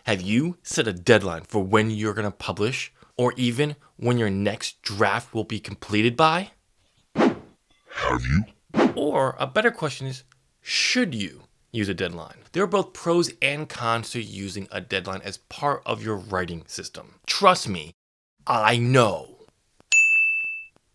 Have you set a deadline for when you're going to publish, or even when your next draft will be completed by? Have you? Or a better question is, should you use a deadline? There are both pros and cons to using a deadline as part of your writing system. Trust me, I know.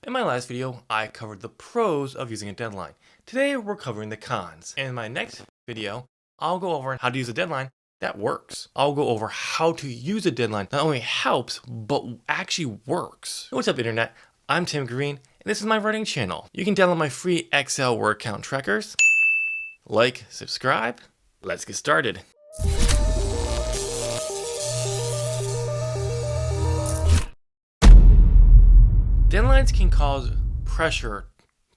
In my last video, I covered the pros of using a deadline. Today, we're covering the cons. In my next video, I'll go over how to use a deadline that works. I'll go over how to use a deadline that not only helps, but actually works. What's up, Internet? I'm Tim Green, and this is my writing channel. You can download my free Excel word count trackers. Like, subscribe. Let's get started. Deadlines can cause pressure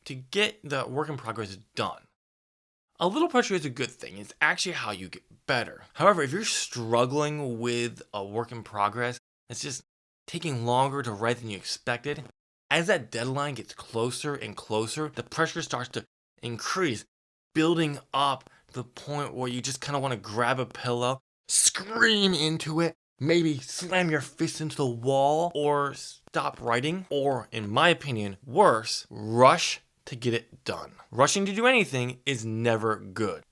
to get the work in progress done. A little pressure is a good thing. It's actually how you get better. However, if you're struggling with a work in progress, it's just taking longer to write than you expected, as that deadline gets closer and closer, the pressure starts to increase, building up to the point where you just kind of want to grab a pillow, scream into it, maybe slam your fist into the wall, or stop writing, or in my opinion, worse, rush to get it done. Rushing to do anything is never good,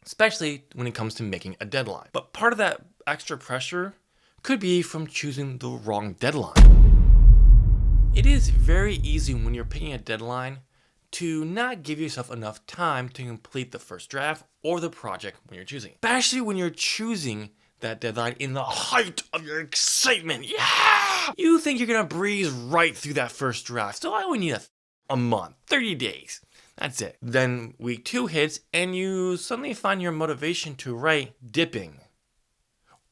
especially when it comes to making a deadline. But part of that extra pressure could be from choosing the wrong deadline. It is very easy when you're picking a deadline to not give yourself enough time to complete the first draft or the project when you're choosing. Especially when you're choosing that deadline in the height of your excitement. Yeah! You think you're gonna breeze right through that first draft. So I only need a month, 30 days. That's it. Then week 2 hits and you suddenly find your motivation to write dipping.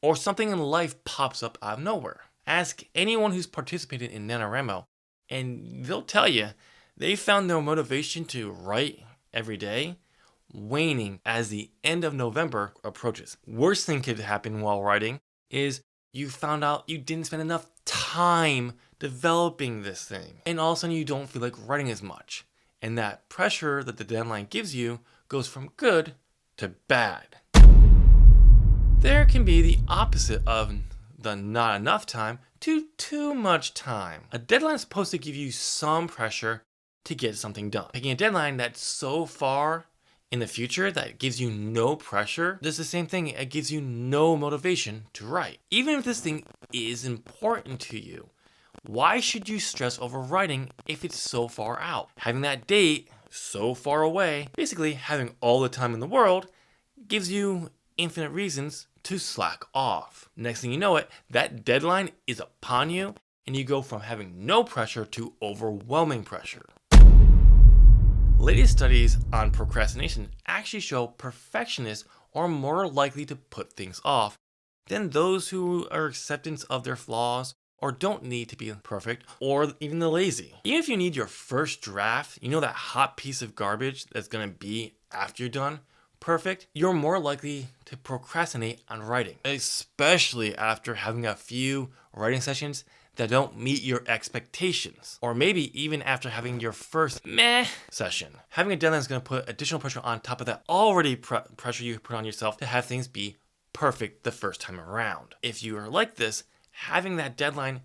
Or something in life pops up out of nowhere. Ask anyone who's participated in NaNoWriMo and they'll tell you they found their motivation to write every day waning as the end of November approaches. Worst thing could happen while writing is you found out you didn't spend enough time developing this thing. And all of a sudden you don't feel like writing as much. And that pressure that the deadline gives you goes from good to bad. There can be the opposite of the not enough time to too much time. A deadline is supposed to give you some pressure to get something done. Picking a deadline that's so far in the future that gives you no pressure does the same thing. It gives you no motivation to write. Even if this thing is important to you, why should you stress over writing if it's so far out? Having that date so far away, basically having all the time in the world, gives you infinite reasons to slack off. Next thing you know it, that deadline is upon you and you go from having no pressure to overwhelming pressure. Latest studies on procrastination actually show perfectionists are more likely to put things off than those who are acceptance of their flaws or don't need to be perfect, or even the lazy. Even if you need your first draft, you know, that hot piece of garbage that's gonna be after you're done, perfect, you're more likely to procrastinate on writing, especially after having a few writing sessions that don't meet your expectations. Or maybe even after having your first meh session. Having a deadline is gonna put additional pressure on top of that already pressure you put on yourself to have things be perfect the first time around. If you are like this, having that deadline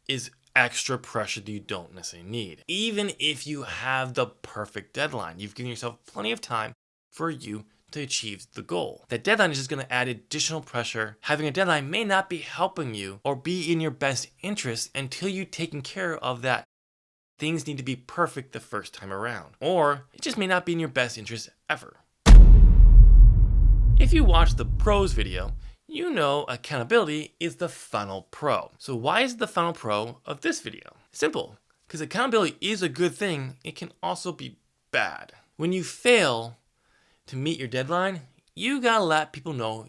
is extra pressure that you don't necessarily need. Even if you have the perfect deadline, you've given yourself plenty of time for you to achieve the goal. That deadline is just going to add additional pressure. Having a deadline may not be helping you or be in your best interest until you've taken care of that. Things need to be perfect the first time around. Or it just may not be in your best interest ever. If you watch the pros video, you know accountability is the final pro. So why is it the final pro of this video? Simple, because accountability is a good thing. It can also be bad. When you fail to meet your deadline, you gotta let people know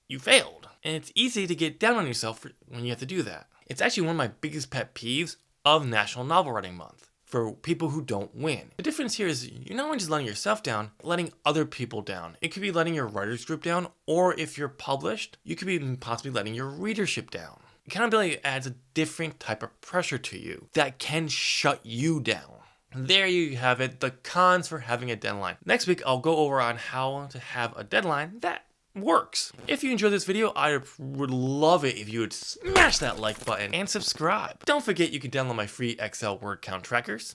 you failed. And it's easy to get down on yourself when you have to do that. It's actually one of my biggest pet peeves of National Novel Writing Month for people who don't win. The difference here is you're not only just letting yourself down, letting other people down. It could be letting your writers group down, or if you're published, you could be possibly letting your readership down. Accountability adds a different type of pressure to you that can shut you down. There you have it, the cons for having a deadline. Next week, I'll go over on how to have a deadline that works. If you enjoyed this video, I would love it if you would smash that like button and subscribe. Don't forget you can download my free Excel word count trackers.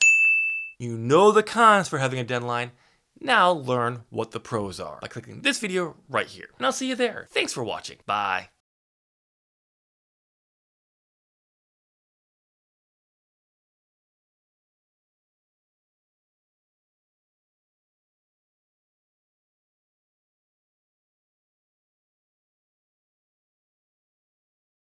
You know the cons for having a deadline. Now learn what the pros are by clicking this video right here. And I'll see you there. Thanks for watching. Bye.